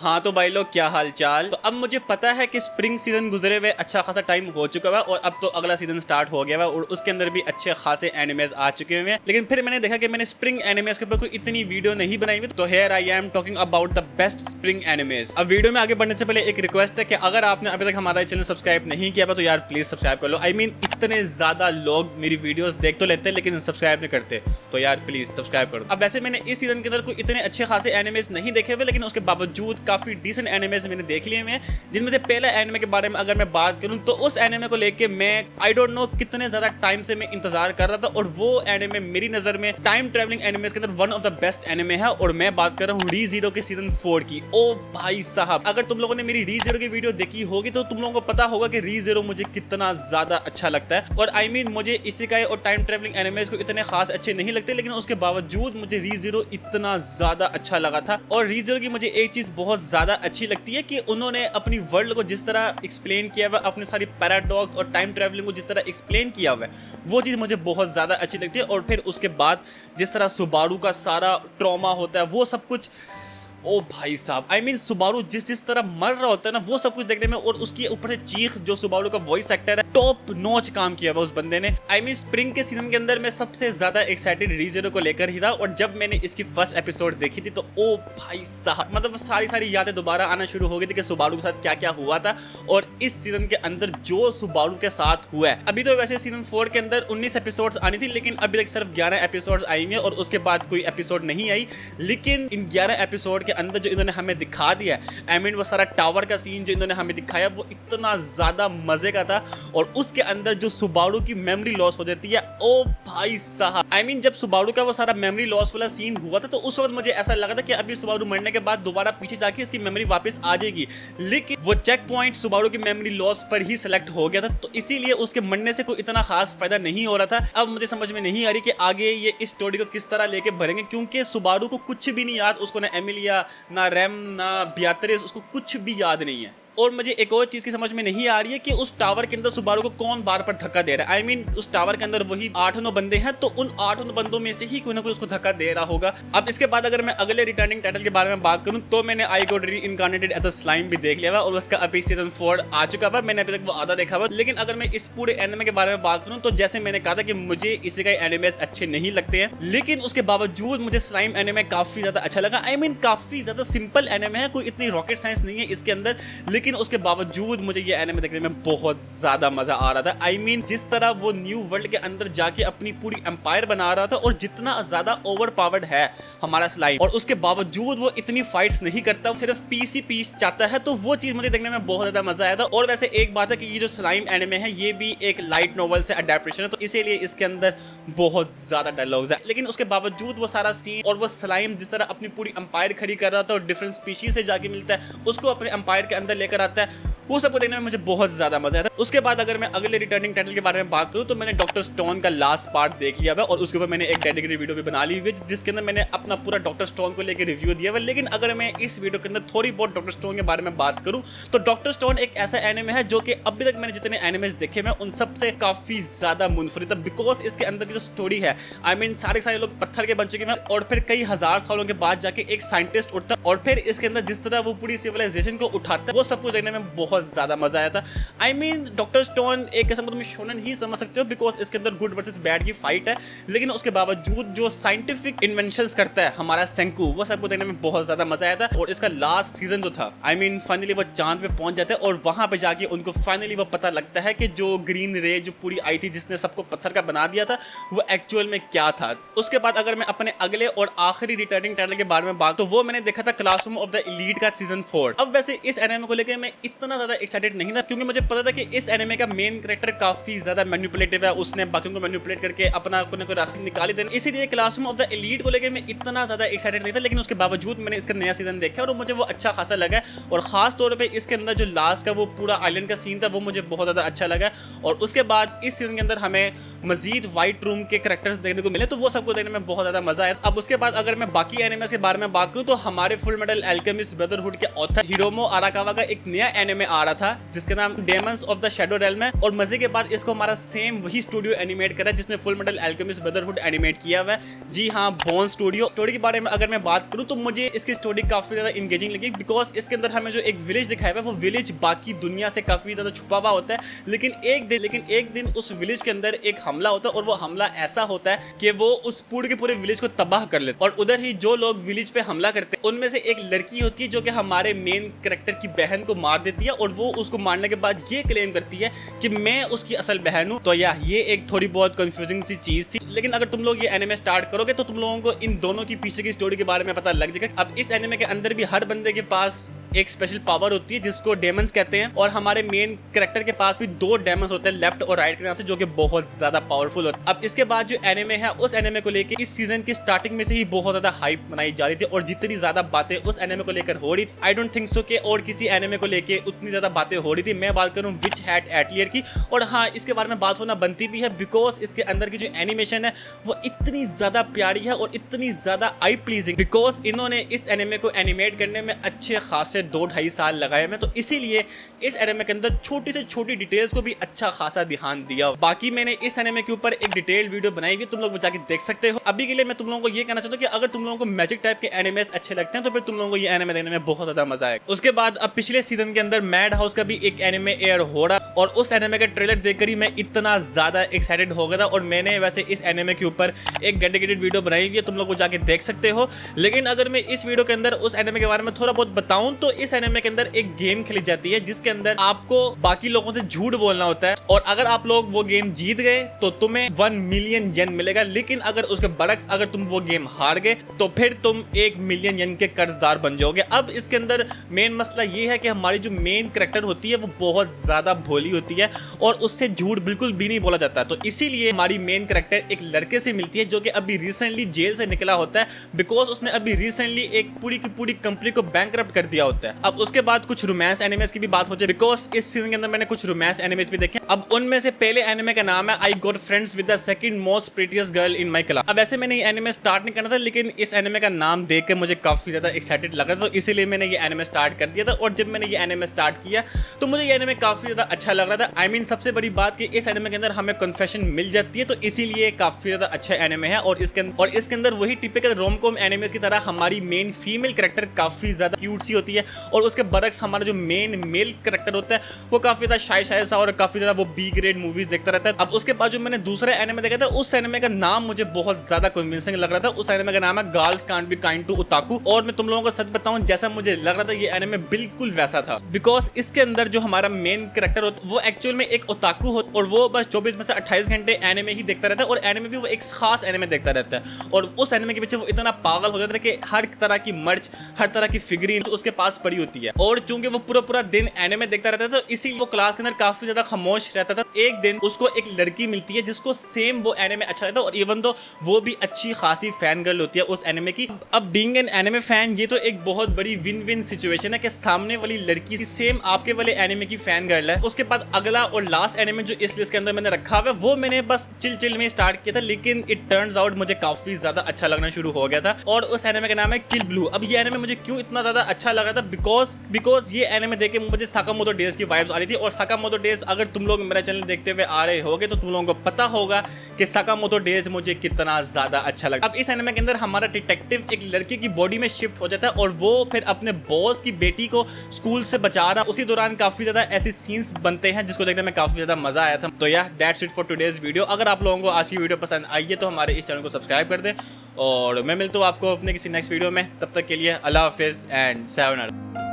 हाँ तो भाई लोग, क्या हाल चाल। तो अब मुझे पता है कि स्प्रिंग सीजन गुजरे हुए अच्छा खासा टाइम हो चुका है और अब तो अगला सीजन स्टार्ट हो गया है और उसके अंदर भी अच्छे खासे एनिमेज आ चुके हुए हैं। लेकिन फिर मैंने देखा कि मैंने स्प्रिंग एनिमेज के ऊपर कोई इतनी वीडियो नहीं बनाई हुई। तो here I am talking about the best spring animes. अब वीडियो में आगे बढ़ने से पहले एक रिक्वेस्ट है कि अगर आपने अभी तक हमारा चैनल सब्सक्राइब नहीं किया तो यार प्लीज सब्सक्राइब कर लो। आई मीन इतने ज्यादा लोग मेरी वीडियोस देख तो लेते हैं लेकिन सब्सक्राइब नहीं करते, तो यार प्लीज सब्सक्राइब कर दो। अब वैसे मैंने इस सीजन के अंदर कोई इतने अच्छे खासे एनिमेज नहीं देखे हुए, लेकिन उसके बावजूद काफी डिसेंट एनिमेज मैंने देख लिए हैं। जिनमें से पहले एनिमे के बारे में अगर मैं बात करूं तो उस एनिमे को लेके मैं आई डोंट नो कितने ज्यादा टाइम से मैं इंतजार कर रहा था और वो एनिमे मेरी नजर में टाइम ट्रैवलिंग एनिमेज के अंदर one of the best anime है और मैं बात कर रहा हूं रीज़ीरो के सीजन 4 की। ओ भाई साहब, अगर तुम लोगों ने मेरी रीज़ीरो की वीडियो देखी होगी तो तुम लोगों को पता होगा कि रीज़ीरो मुझे कितना ज्यादा अच्छा लगता है। और आई मीन मुझे इसेकाई और टाइम ट्रैवलिंग एनिमेज को इतने खास अच्छे नहीं लगते, लेकिन उसके बावजूद मुझे रीज़ीरो इतना ज्यादा अच्छा लगा था। और रीज़ीरो की मुझे एक चीज बहुत ज्यादा अच्छी लगती है कि उन्होंने अपनी वर्ल्ड को जिस तरह एक्सप्लेन किया हुआ, अपने सारी पैराडॉक्स और टाइम ट्रैवलिंग को जिस तरह एक्सप्लेन किया हुआ है, वो चीज़ मुझे बहुत ज़्यादा अच्छी लगती है। और फिर उसके बाद जिस तरह सुबारू का सारा ट्रॉमा होता है, वो सब कुछ, ओ भाई साहब, आई मीन सुबारू जिस तरह मर रहा होता है ना, वो सब कुछ देखने में, और उसकी ऊपर से चीख, जो सुबारू का वॉइस एक्टर है, टॉप नॉच काम किया हुआ उस बंदे ने। आई मीन स्प्रिंग के सीजन के अंदर मैं सबसे ज्यादा एक्साइटेड रीज़ीरो को लेकर ही था। और जब मैंने इसकी फर्स्ट एपिसोड देखी थी तो ओ भाई साहब, मतलब सारी यादें दोबारा आना शुरू हो गई थी कि सुबारू के साथ क्या क्या हुआ था और इस सीजन के अंदर जो सुबारू के साथ हुआ है। अभी तो वैसे सीजन 4 के अंदर 19 एपिसोड्स आनी थी, लेकिन अभी तक सिर्फ 11 एपिसोड्स आई हैं और उसके बाद कोई एपिसोड नहीं आई। लेकिन इन 11 एपिसोड के अंदर जो इन्होंने हमें दिखा दिया, आई मीन वो सारा टावर का सीन जो इन्होंने हमें दिखाया, वो इतना ज्यादा मजे का था। और उसके अंदर जो सुबारू की मेमोरी लॉस हो जाती है, ओ भाई साहब, आई मीन जब सुबारू का वो सारा मेमोरी लॉस वाला सीन हुआ था तो उस वक्त मुझे ऐसा लगा था कि अभी सुबारू मरने के बाद दोबारा पीछे जाके इसकी मेमोरी वापस आ जाएगी। लेकिन वो चेक पॉइंट सुबारू की मेमोरी लॉस पर ही सिलेक्ट हो गया था, तो इसीलिए उसके मरने से कोई इतना खास फायदा नहीं हो रहा था। अब मुझे समझ में नहीं आ रही कि आगे ये इस स्टोरी को किस तरह लेके भरेंगे, क्योंकि सुबारू को कुछ भी नहीं याद, उसको ना एमिलिया, ना रैम, ना बियात्रिस, उसको कुछ भी याद नहीं है। और मुझे एक और चीज की समझ में नहीं आ रही है कि उस टावर के अंदर सुबारू को कौन बार पर धक्का दे रहा है। आई मीन उस टावर के अंदर वही 8-9 बंदे हैं, तो उन 8-9 बंदों में से ही कोई ना कोई उसको धक्का दे रहा होगा। अब इसके बाद अगर मैं अगले रिटर्निंग टाइटल के बारे में बात करूं तो मैंने I got reincarnated as a slime भी देख लिया हुआ और उसका अभी सीजन 4 आ चुका है। मैंने अभी तक वो आधा देखा हुआ। लेकिन अगर मैं इस पूरे एनिमे के बारे में बात करूं तो जैसे मैंने कहा था कि मुझे इसेकाई एनिमेज अच्छे नहीं लगते हैं, लेकिन उसके बावजूद मुझे स्लाइम एनिमे काफी ज्यादा अच्छा लगा। आई मीन काफी ज्यादा सिंपल एनिमे है, कोई इतनी रॉकेट साइंस नहीं है इसके अंदर, लेकिन उसके बावजूद मुझे ये एनिमे देखने में बहुत ज्यादा मजा आ रहा था। आई मीन जिस तरह वो न्यू वर्ल्ड के अंदर जाके अपनी पूरी एम्पायर बना रहा था और जितना ज्यादा ओवर पावर्ड है हमारा स्लाइम, और उसके बावजूद वो इतनी फाइट्स नहीं करता, सिर्फ पीस ही पीस चाहता है, तो वो चीज मुझे देखने में बहुत ज्यादा मजा आया था। और वैसे एक बात है कि ये जो स्लाइम एनिमे है ये भी एक लाइट नॉवल से अडैप्टेशन है, तो इसीलिए इसके अंदर बहुत ज्यादा डायलॉग्स है। लेकिन उसके बावजूद वो सारा सीन और वो स्लाइम जिस तरह अपनी पूरी एम्पायर खड़ी कर रहा था और डिफरेंट स्पीशीज से जाके मिलता है, उसको अपने एम्पायर के अंदर लेकर आता है, वो सबको देखने में मुझे बहुत ज्यादा मजा आया था। उसके बाद अगर मैं अगले रिटर्निंग टाइटल के बारे में बात करूं तो मैंने डॉक्टर स्टोन का लास्ट पार्ट देख लिया है और उसके ऊपर मैंने एक डेडिकेटेड वीडियो भी बना ली हुई है जिसके अंदर मैंने अपना पूरा डॉक्टर स्टोन को लेकर रिव्यू दिया है। लेकिन अगर मैं इस वीडियो के अंदर थोड़ी बहुत डॉक्टर स्टोन के बारे में बात करूं तो डॉक्टर स्टोन एक ऐसा एनिमे है जो कि अभी तक मैंने जितने एनिमेज देखे मैं उन सबसे काफी ज्यादा मुनफरिद था, बिकॉज इसके अंदर की जो स्टोरी है, आई मीन सारे लोग पत्थर के बन चुके हैं और फिर कई हजार सालों के बाद जाके एक साइंटिस्ट उठता है और फिर इसके अंदर जिस तरह वो पूरी सिविलाइजेशन को उठाता है, वो सब कुछ देखने में बहुत ज्यादा मजा आया था। आई मीन डॉक्टर स्टोन एक किस्म का तुम शोनन ही समझ सकते हो, बिकॉज इसके अंदर गुड वर्सेस बैड की फाइट है, लेकिन उसके बावजूद जो साइंटिफिक इन्वेंशंस करता है हमारा सेंकू, वो सबको देखने में बहुत ज्यादा मजा आया था। और इसका लास्ट सीजन जो था, आई मीन फाइनली वो चांद पे पहुंच जाते हैं और वहां पे जाके उनको फाइनली वो पता लगता है कि जो ग्रीन रे जो पूरी आई थी जिसने सबको पत्थर का बना दिया था, वो एक्चुअल में क्या था। उसके बाद अगर मैं अपने अगले और आखिरी रिटर्निंग टाइटल के बारे में बात तो वो मैंने देखा था क्लासरूम ऑफ द एलीट का सीजन 4। अब वैसे इस एनिमे को लेकर मैं इतना ज्यादा एक्साइटेड नहीं था क्योंकि मुझे पता था कि इस एनिमे का मेन कैरेक्टर काफी ज्यादा मैनिपुलेटिव है, उसने बाकियों को मैनिपुलेट करके अपना कोई ना कोई रास्ता निकाली देना, इसीलिए क्लासरूम ऑफ द एलीट को लेकर मैं इतना ज्यादा एक्साइटेड नहीं था। लेकिन उसके बावजूद मैंने इसका नया सीजन देखा और मुझे वो अच्छा खासा लगा और खास तौर पे इसके अंदर जो लास्ट का वो पूरा आइलैंड का सीन था वो मुझे बहुत ज्यादा अच्छा लगा। और उसके बाद इस सीजन के अंदर हमें मजीद व्हाइट रूम के कैरेक्टर्स देखने को मिले, तो वो सबको देखने में बहुत ज्यादा मजा आया। अब उसके बाद अगर मैं बाकी एनिमेस के बारे में बात करूं तो हमारे फुल मेटल अल्केमिस्ट ब्रदरहुड के ऑथर हिरोमो आराकावा का एक नया एनिमे आ रहा था जिसका नाम Demons of the shadow realm है। और मजे के बाद इसको हमारा सेम वही स्टूडियो एनिमेट करा है जिसने full metal alchemist brotherhood animate किया हुआ है। जी हाँ, बोन स्टूडियो। स्टोरी के बारे में अगर मैं बात करूँ तो मुझे इसकी स्टोरी काफी ज्यादा इंगेजिंग लगी, बिकॉज इसके अंदर हमें जो एक विलेज दिखाया हुआ है वो विलेज बाकी दुनिया से काफी ज्यादा छुपा हुआ होता है। लेकिन एक दिन उस विलेज के अंदर एक हमला होता है और वो हमला ऐसा होता है कि वो उस पूरे के पूरे विलेज को तबाह कर लेते। और उधर ही जो लोग विलेज पे हमला करते हैं उनमें से एक लड़की होती है जो कि हमारे मेन कैरेक्टर की बहन को मार देती है और वो उसको मारने के बाद ये क्लेम करती है कि मैं उसकी असल बहन हूँ। तो या ये एक थोड़ी बहुत कंफ्यूजिंग सी चीज थी, लेकिन अगर तुम लोग ये एनिमे स्टार्ट करोगे तो तुम लोगों को इन दोनों की पीछे की स्टोरी के बारे में पता लग जाएगा। अब इस एनिमे के अंदर भी हर बंदे के पास एक स्पेशल पावर होती है जिसको डेमन्स कहते हैं, और हमारे मेन कैरेक्टर के पास भी 2 डेमन्स होते हैं लेफ्ट और राइट के नाम से, जो कि बहुत ज्यादा पावरफुल होते हैं। अब इसके बाद जो एनिमे है उस एनिमे को लेके इस सीजन की स्टार्टिंग में से ही बहुत ज्यादा हाइप बनाई जा रही थी और जितनी ज्यादा बातें उस एनिमे को लेकर हो रही, आई डोंट थिंक सो कि और किसी एनिमे को लेके उतनी ज्यादा बातें हो रही थी। मैं बात करूं विच हैट एटलियर की, और हाँ इसके बारे में बात होना बनती भी है बिकॉज इसके अंदर की जो एनिमेशन है वो इतनी ज्यादा प्यारी है और इतनी ज्यादा आई प्लीजिंग, बिकॉज इन्होंने इस एनिमे को एनिमेट करने में अच्छे खासे 2-2.5 साल लगाए हैं। तो इसीलिए इस एनिमे के अंदर छोटी से छोटी डिटेल्स को भी अच्छा खासा ध्यान दिया। बाकी मैंने इस एनिमे के ऊपर एक डिटेल वीडियो बनाई हुई, तुम लोग जाके देख सकते हो। अभी के लिए मैं तुम लोगों को ये कहना चाहता हूँ कि अगर तुम लोगों को मैजिक टाइप के एनिमेस अच्छे लगते हैं तो फिर तुम लोगों को ये एनिमे देखने में बहुत ज्यादा मजा आएगा। उसके बाद अब पिछले सीजन के अंदर मैड हाउस का भी एक एनिमे एयर हो रहा, और उस एनिमे का ट्रेलर देखकर ही मैं इतना ज्यादा एक्साइटेड हो गया था। और मैंने वैसे इस एनिमे के ऊपर एक डेडिकेटेड वीडियो बनाई हुई है, तुम लोग को जाके देख सकते हो। लेकिन अगर मैं इस वीडियो के अंदर उस एनिमे के बारे में थोड़ा बहुत बताऊं तो इस एनिमे के अंदर एक गेम खेली जाती है जिसके अंदर आपको बाकी लोगों से झूठ बोलना होता है, और अगर आप लोग वो गेम जीत गए तो तुम्हें 1 मिलियन येन मिलेगा। लेकिन अगर उसके बरक्स अगर तुम वो गेम हार गए तो फिर तुम 1 मिलियन येन के कर्जदार बन जाओगे। अब इसके अंदर मेन मसला ये है कि हमारी जो मेन कैरेक्टर होती है वो बहुत ज्यादा भोली होती है और उससे झूठ बिल्कुल भी नहीं बोला जाता। तो इसीलिए हमारी मेन कैरेक्टर एक लड़के से मिलती है जो कि अभी रिसेंटली जेल से निकला होता है, बिकॉज उसने अभी रिसेंटली एक पूरी की पूरी कंपनी को बैंकरप्ट कर दिया होता है। अब उसके बाद कुछ रोमांस एनिमेस की भी बात हो जाए, बिकॉज इस सीजन के अंदर मैंने कुछ रोमांस एनिमेस भी देखे। अब उनमें से पहले एनिमे का नाम है I got friends with the second most prettiest girl in my class. अब ऐसे मैंने ये एनिमे स्टार्ट नहीं करना था, लेकिन इस एनिमे का नाम देखकर मुझे काफी ज्यादा एक्साइटेड लग रहा था, तो इसीलिए मैंने ये एनिमे स्टार्ट कर दिया था। और जब मैंने ये एनिमे स्टार्ट किया तो मुझे ये एनिमे काफी ज्यादा अच्छा लग रहा था। आई मीन सबसे बड़ी बात कि इस एनिमे के अंदर हमें कन्फेशन मिल जाती है, तो इसीलिए काफी ज्यादा अच्छा एनिमे है। और इसके अंदर वही टिपिकल रोम-कॉम एनिमेस की तरह हमारी मेन फीमेल कैरेक्टर काफी ज्यादा क्यूट सी होती है, और उसके बरक्स हमारा जो मेन मेल कैरेक्टर होता है वो काफी ज्यादा शाय सा और काफी ज्यादा वो बी ग्रेड मूवीज देखता रहता है। अब उसके बाद जो मैंने दूसरा एनिमे देखा था उस एनिमे का नाम मुझे बहुत ज्यादा कन्विंसिंग लग रहा था। उस एनिमे का नाम है girls can't be kind to otaku, और मैं तुम लोगों को सच बताऊं जैसा मुझे लग रहा था ये एनिमे बिल्कुल वैसा था, बिकॉज इसके अंदर जो हमारा मेन कैरेक्टर होता वो एक्चुअल में एक ओताकू होता और वो बस 24 में से 28 घंटे एनिमे ही देखता रहता है, और एनिमे भी वो एक खास एनिमे देखता रहता है। और उस एनिमे के पीछे वो इतना पागल हो जाता है कि हर तरह की मर्च, हर तरह की फिगरीन उसके पास पड़ी होती है, और चूंकि वो पूरा दिन एनिमे देखता रहता है तो इसी वो क्लास के अंदर काफी ज्यादा खामोश रहता था। एक दिन उसको एक लड़की मिलती है जिसको सेम वो एनिमे अच्छा लगता है, और इवन तो वो भी अच्छी खासी फैन गर्ल होती है उस एनिमे की। अब बीइंग एन एनिमे फैन ये तो एक बहुत बड़ी विन विन सिचुएशन है कि सामने वाली लड़की सेम आपके वाले एनिमे की फैन गर्ल है। उसके बाद अगला और लास्ट एनिमे जो इस लिस्ट के अंदर मैंने रखा हुआ है वो मैंने बस चिल में स्टार्ट किया था, लेकिन इट टर्न्स आउट मुझे काफी ज्यादा अच्छा लगना शुरू हो गया था, और उस एनिमे का नाम है किल ब्लू। अब ये एनिमे मुझे क्यों इतना ज्यादा अच्छा लगा था, बिकॉज ये एनिमे देख के मुझे साकामोतो डेज की वाइब्स आ रही थी। और साकामोतो डेज अगर तुम लोग मेरा चैनल देखते हुए आ रहे होगे तो तुम लोगों को पता होगा कि साकामोतो डेज मुझे कितना ज्यादा अच्छा लगा। अब इस एनिमे के अंदर हमारा डिटेक्टिव एक लड़के की बॉडी में शिफ्ट हो जाता है और वो फिर अपने बॉस की बेटी को स्कूल से बचा रहा। उसी दौरान काफी ज्यादा ऐसे सीन्स बनते हैं जिसको देखने में काफी ज्यादा मजा आया था। तो या that's it for today's video. अगर आप लोगों को आज की वीडियो पसंद आई है तो हमारे इस चैनल को सब्सक्राइब कर दें, और मैं मिलता हूँ आपको अपने किसी नेक्स्ट वीडियो में। तब तक के लिए अल्लाह हाफिज एंड sayonara।